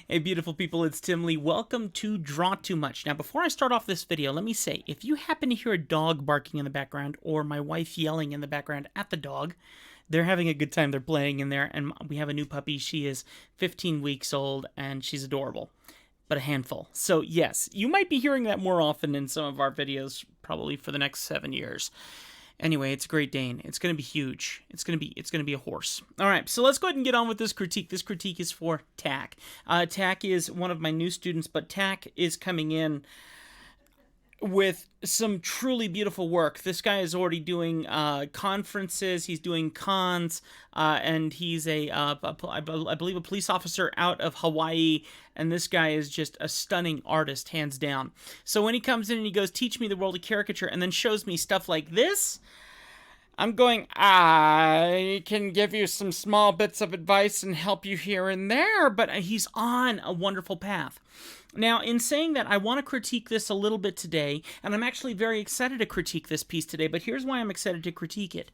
Hey, beautiful people, it's Tim Lee. Welcome to Draw Too Much. Now, before I start off this video, let me say, if you happen to hear a dog barking in the background or my wife yelling in the background at the dog, they're having a good time. They're playing in there, and we have a new puppy. She is 15 weeks old, and she's adorable, but a handful. So, yes, you might be hearing that more often in some of our videos, probably for the next 7 years. Anyway, it's a Great Dane. It's going to be huge. It's going to be a horse. All right, so let's go ahead and get on with this critique. This critique is for Tack. Tack is one of my new students, but Tack is coming in with some truly beautiful work. This guy is already doing conferences, he's doing cons, and he's I believe a police officer out of Hawaii, and this guy is just a stunning artist, hands down. So when he comes in and he goes, teach me the world of caricature, and then shows me stuff like this, I'm going, I can give you some small bits of advice and help you here and there, but he's on a wonderful path. Now, in saying that, I want to critique this a little bit today, and I'm actually very excited to critique this piece today, but here's why I'm excited to critique it.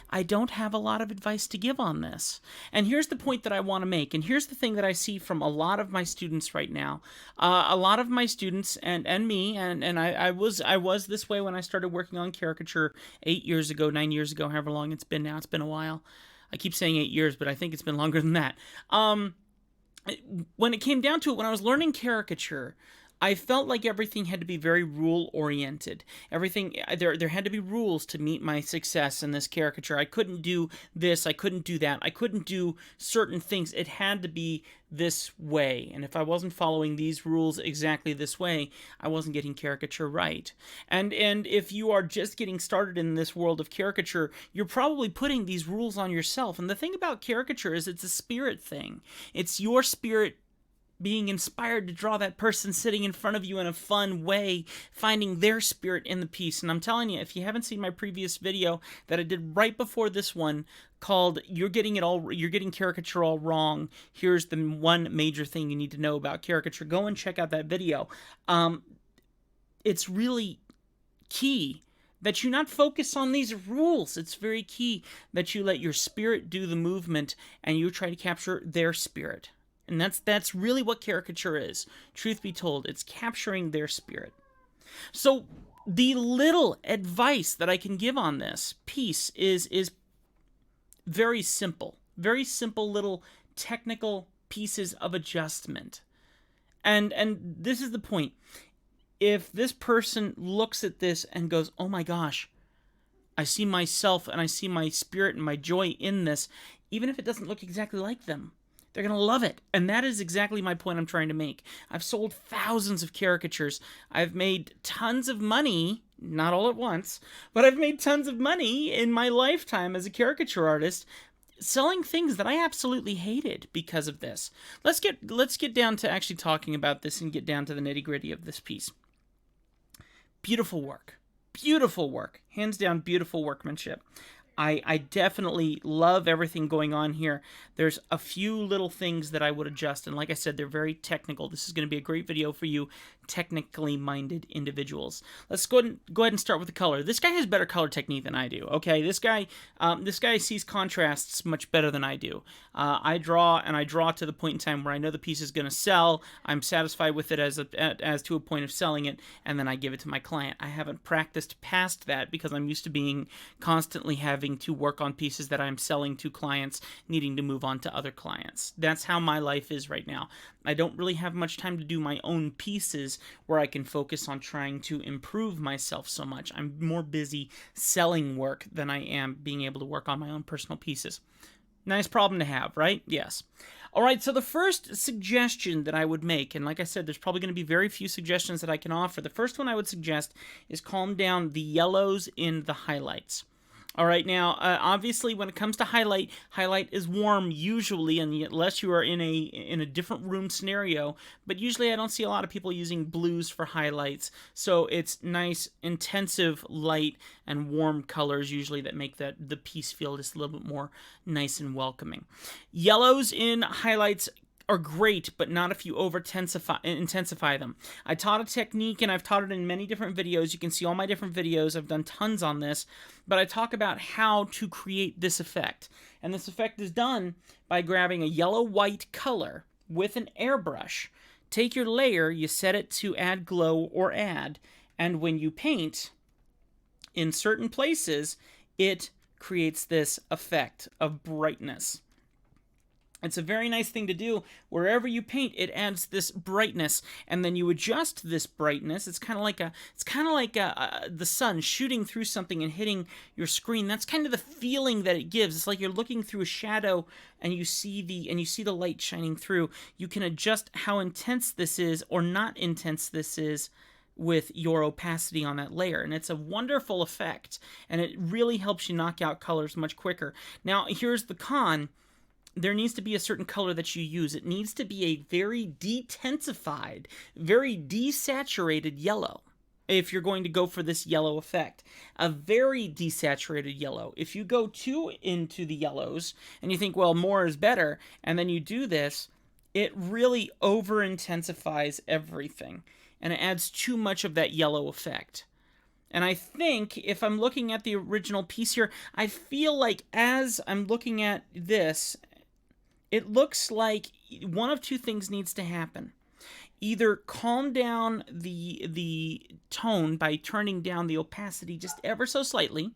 I don't have a lot of advice to give on this. And here's the point that I want to make, and here's the thing that I see from a lot of my students right now. A lot of my students, and me, and I was this way when I started working on caricature 8 years ago, 9 years ago, however long it's been now. It's been a while. I keep saying 8 years, but I think it's been longer than that. When it came down to it, when I was learning caricature, I felt like everything had to be very rule-oriented. Everything, there had to be rules to meet my success in this caricature. I couldn't do this, I couldn't do that, I couldn't do certain things. It had to be this way, and if I wasn't following these rules exactly this way, I wasn't getting caricature right. And if you are just getting started in this world of caricature, you're probably putting these rules on yourself. And the thing about caricature is it's a spirit thing. It's your spirit being inspired to draw that person sitting in front of you in a fun way, finding their spirit in the piece. And I'm telling you, if you haven't seen my previous video that I did right before this one called You're Getting Caricature All Wrong, here's the one major thing you need to know about caricature, go and check out that video. It's really key that you not focus on these rules. It's very key that you let your spirit do the movement and you try to capture their spirit. And that's really what caricature is. Truth be told, it's capturing their spirit. So the little advice that I can give on this piece is very simple. Very simple little technical pieces of adjustment. And this is the point. If this person looks at this and goes, oh my gosh, I see myself and I see my spirit and my joy in this, even if it doesn't look exactly like them, they're going to love it. And that is exactly my point I'm trying to make. I've sold thousands of caricatures. I've made tons of money, not all at once, but I've made tons of money in my lifetime as a caricature artist selling things that I absolutely hated because of this. Let's get down to actually talking about this and get down to the nitty-gritty of this piece. Beautiful work. Beautiful work. Hands down, beautiful workmanship. I definitely love everything going on here. There's a few little things that I would adjust, and like I said, they're very technical. This is going to be a great video for you technically minded individuals. Let's go ahead and start with the color. This guy has better color technique than I do. Okay, this guy sees contrasts much better than I do. I draw to the point in time where I know the piece is going to sell. I'm satisfied with it as to a point of selling it, and then I give it to my client. I haven't practiced past that because I'm used to being constantly having to work on pieces that I'm selling to clients, needing to move on to other clients. That's how my life is right now. I don't really have much time to do my own pieces where I can focus on trying to improve myself so much. I'm more busy selling work than I am being able to work on my own personal pieces. Nice problem to have, right? Yes. All right, so the first suggestion that I would make, and like I said, there's probably going to be very few suggestions that I can offer. The first one I would suggest is calm down the yellows in the highlights. All right, now, obviously, when it comes to highlight is warm usually, unless you are in a different room scenario. But usually, I don't see a lot of people using blues for highlights. So it's nice, intensive, light, and warm colors usually that make the piece feel just a little bit more nice and welcoming. Yellows in highlights are great, but not if you intensify them. I taught a technique, and I've taught it in many different videos. You can see all my different videos. I've done tons on this, but I talk about how to create this effect. And this effect is done by grabbing a yellow-white color with an airbrush. Take your layer, you set it to add glow or add, and when you paint in certain places, it creates this effect of brightness. It's a very nice thing to do. Wherever you paint, it adds this brightness, and then you adjust this brightness. It's kind of like the sun shooting through something and hitting your screen. That's kind of the feeling that it gives. It's like you're looking through a shadow, and you see the light shining through. You can adjust how intense this is or not intense this is with your opacity on that layer, and it's a wonderful effect, and it really helps you knock out colors much quicker. Now, here's the con. There needs to be a certain color that you use. It needs to be a very detensified, very desaturated yellow if you're going to go for this yellow effect. A very desaturated yellow. If you go too into the yellows and you think, well, more is better, and then you do this, it really over-intensifies everything, and it adds too much of that yellow effect. And I think, if I'm looking at the original piece here, I feel like as I'm looking at this, it looks like one of two things needs to happen. Either calm down the tone by turning down the opacity just ever so slightly,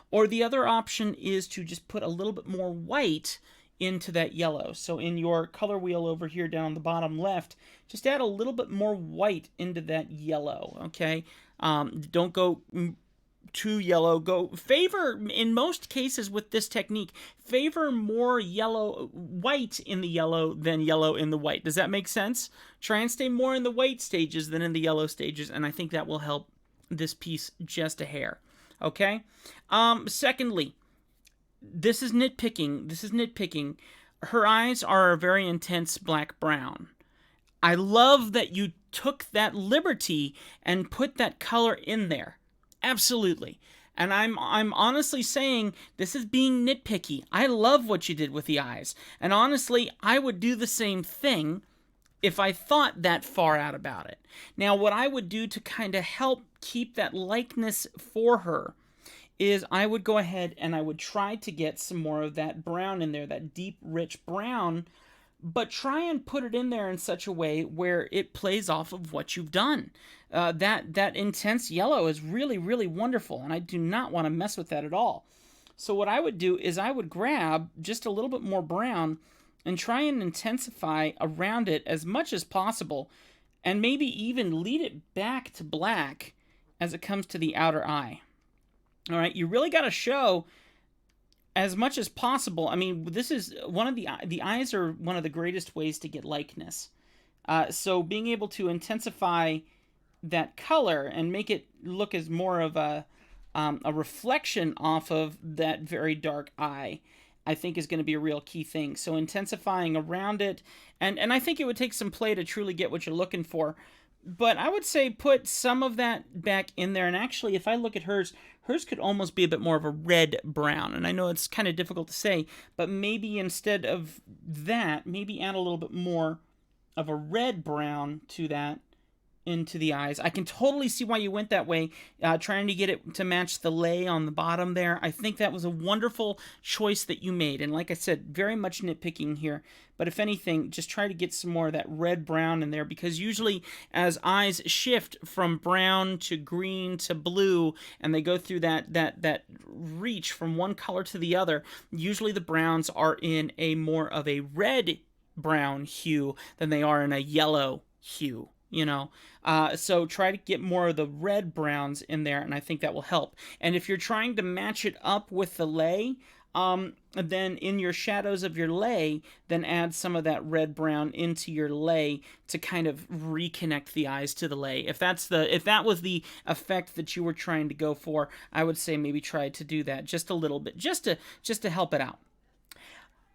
or the other option is to just put a little bit more white into that yellow. So in your color wheel over here down on the bottom left, just add a little bit more white into that yellow, okay? Don't go too yellow. Favor, in most cases with this technique, favor more white in the yellow than yellow in the white. Does that make sense? Try and stay more in the white stages than in the yellow stages, and I think that will help this piece just a hair. Okay? Secondly, this is nitpicking. Her eyes are a very intense black-brown. I love that you took that liberty and put that color in there. Absolutely. And I'm honestly saying this is being nitpicky. I love what you did with the eyes. And honestly, I would do the same thing if I thought that far out about it. Now, what I would do to kind of help keep that likeness for her is I would go ahead and I would try to get some more of that brown in there, that deep, rich brown, but try and put it in there in such a way where it plays off of what you've done. That intense yellow is really, really wonderful, and I do not want to mess with that at all. So what I would do is I would grab just a little bit more brown and try and intensify around it as much as possible, and maybe even lead it back to black as it comes to the outer eye. All right, you really got to show as much as possible. I mean, this is one of the eyes are one of the greatest ways to get likeness. So being able to intensify that color and make it look as more of a reflection off of that very dark eye, I think is going to be a real key thing. So intensifying around it, and I think it would take some play to truly get what you're looking for. But I would say put some of that back in there. And actually, if I look at hers could almost be a bit more of a red-brown. And I know it's kind of difficult to say, but maybe instead of that, maybe add a little bit more of a red-brown to that into the eyes. I can totally see why you went that way, trying to get it to match the lay on the bottom there. I think that was a wonderful choice that you made. And like I said, very much nitpicking here. But if anything, just try to get some more of that red-brown in there, because usually as eyes shift from brown to green to blue, and they go through that reach from one color to the other, usually the browns are in a more of a red-brown hue than they are in a yellow hue. So try to get more of the red browns in there, and I think that will help. And if you're trying to match it up with the lay, then in your shadows of your lay, then add some of that red brown into your lay to kind of reconnect the eyes to the lay. If that was the effect that you were trying to go for, I would say maybe try to do that just a little bit, just to help it out.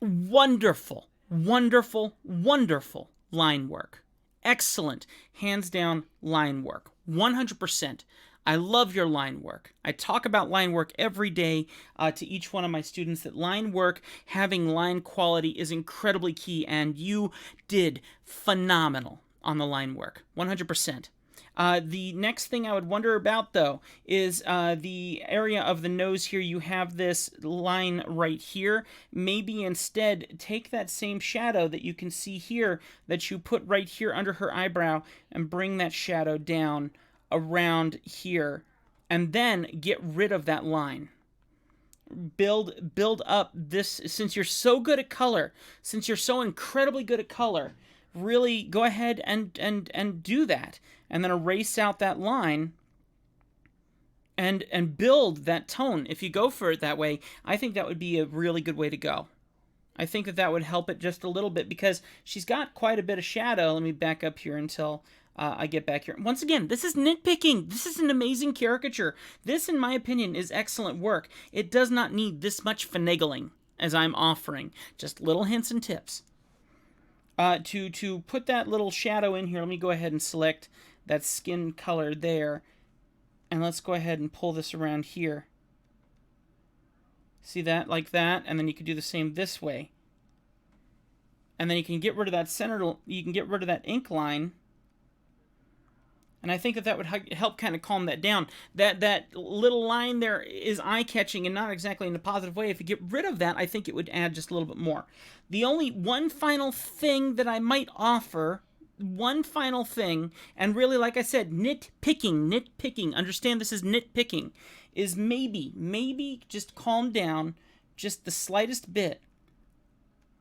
Wonderful, wonderful, wonderful line work. Excellent, hands down line work, 100%. I love your line work. I talk about line work every day to each one of my students, that line work, having line quality is incredibly key, and you did phenomenal on the line work, 100%. The next thing I would wonder about, though, is the area of the nose here. You have this line right here. Maybe instead take that same shadow that you can see here that you put right here under her eyebrow and bring that shadow down around here. And then get rid of that line. Build up this, since you're so good at color, since you're so incredibly good at color, really go ahead and do that, and then erase out that line and build that tone. If you go for it that way, I think that would be a really good way to go. I think that would help it just a little bit, because she's got quite a bit of shadow. Let me back up here until I get back here. Once again, this is nitpicking. This is an amazing caricature. This, in my opinion, is excellent work. It does not need this much finagling as I'm offering. Just little hints and tips. To put that little shadow in here, let me go ahead and select that skin color there. And let's go ahead and pull this around here. See that? Like that. And then you can do the same this way. And then you can get rid of that center, you can get rid of that ink line. And I think that would help kind of calm that down. That little line there is eye-catching and not exactly in a positive way. If you get rid of that, I think it would add just a little bit more. The only one final thing that I might offer, one final thing, and really, like I said, nitpicking, understand this is nitpicking, is maybe just calm down just the slightest bit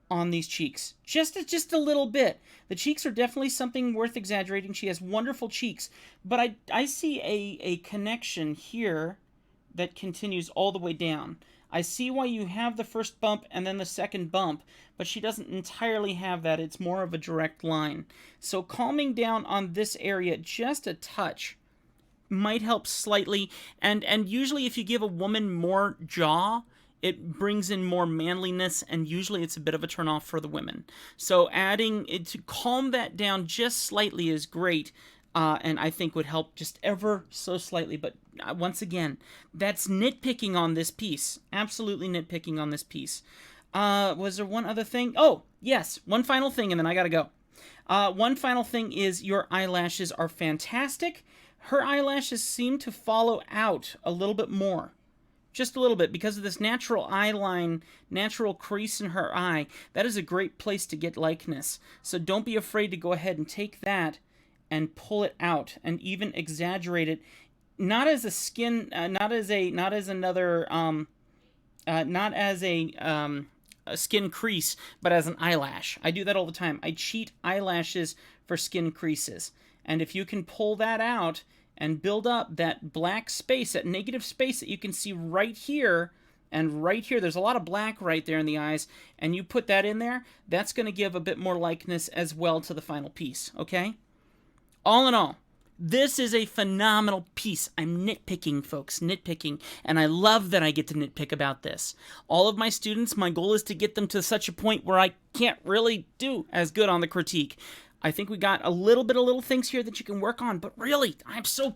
on these cheeks. Just a little bit. The cheeks are definitely something worth exaggerating. She has wonderful cheeks. But I see a connection here that continues all the way down. I see why you have the first bump and then the second bump, but she doesn't entirely have that. It's more of a direct line. So calming down on this area just a touch might help slightly. And usually if you give a woman more jaw, it brings in more manliness, and usually it's a bit of a turnoff for the women. So adding it to calm that down just slightly is great, and I think would help just ever so slightly. But once again, that's nitpicking on this piece. Absolutely nitpicking on this piece. Was there one other thing? Oh, yes, one final thing, and then I gotta go. One final thing is your eyelashes are fantastic. Her eyelashes seem to follow out a little bit more. Just a little bit, because of this natural eye line, natural crease in her eye. That is a great place to get likeness. So don't be afraid to go ahead and take that and pull it out and even exaggerate it. Not as a skin, not as a skin crease, but as an eyelash. I do that all the time. I cheat eyelashes for skin creases. And if you can pull that out and build up that black space, that negative space that you can see right here and right here. There's a lot of black right there in the eyes, and you put that in there, that's going to give a bit more likeness as well to the final piece, okay? All in all, this is a phenomenal piece. I'm nitpicking, folks, nitpicking, and I love that I get to nitpick about this. All of my students, my goal is to get them to such a point where I can't really do as good on the critique. I think we got a little bit of little things here that you can work on, but really, I'm so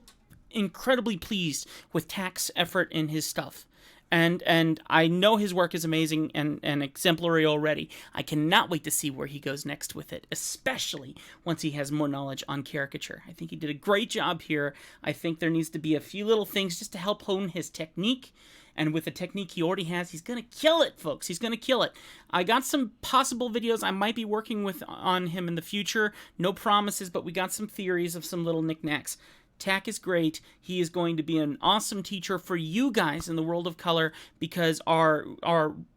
incredibly pleased with Tack's effort in his stuff. And I know his work is amazing and exemplary already. I cannot wait to see where he goes next with it, especially once he has more knowledge on caricature. I think he did a great job here. I think there needs to be a few little things just to help hone his technique. And with the technique he already has, he's going to kill it, folks. He's going to kill it. I got some possible videos I might be working with on him in the future. No promises, but we got some theories of some little knickknacks. Tack is great. He is going to be an awesome teacher for you guys in the world of color, because our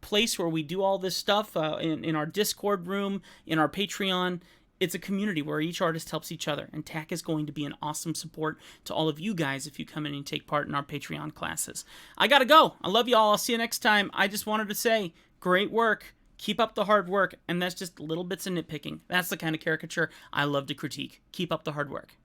place where we do all this stuff, in our Discord room, in our Patreon, it's a community where each artist helps each other, and Tack is going to be an awesome support to all of you guys if you come in and take part in our Patreon classes. I gotta go. I love you all. I'll see you next time. I just wanted to say, great work. Keep up the hard work, and that's just little bits of nitpicking. That's the kind of caricature I love to critique. Keep up the hard work.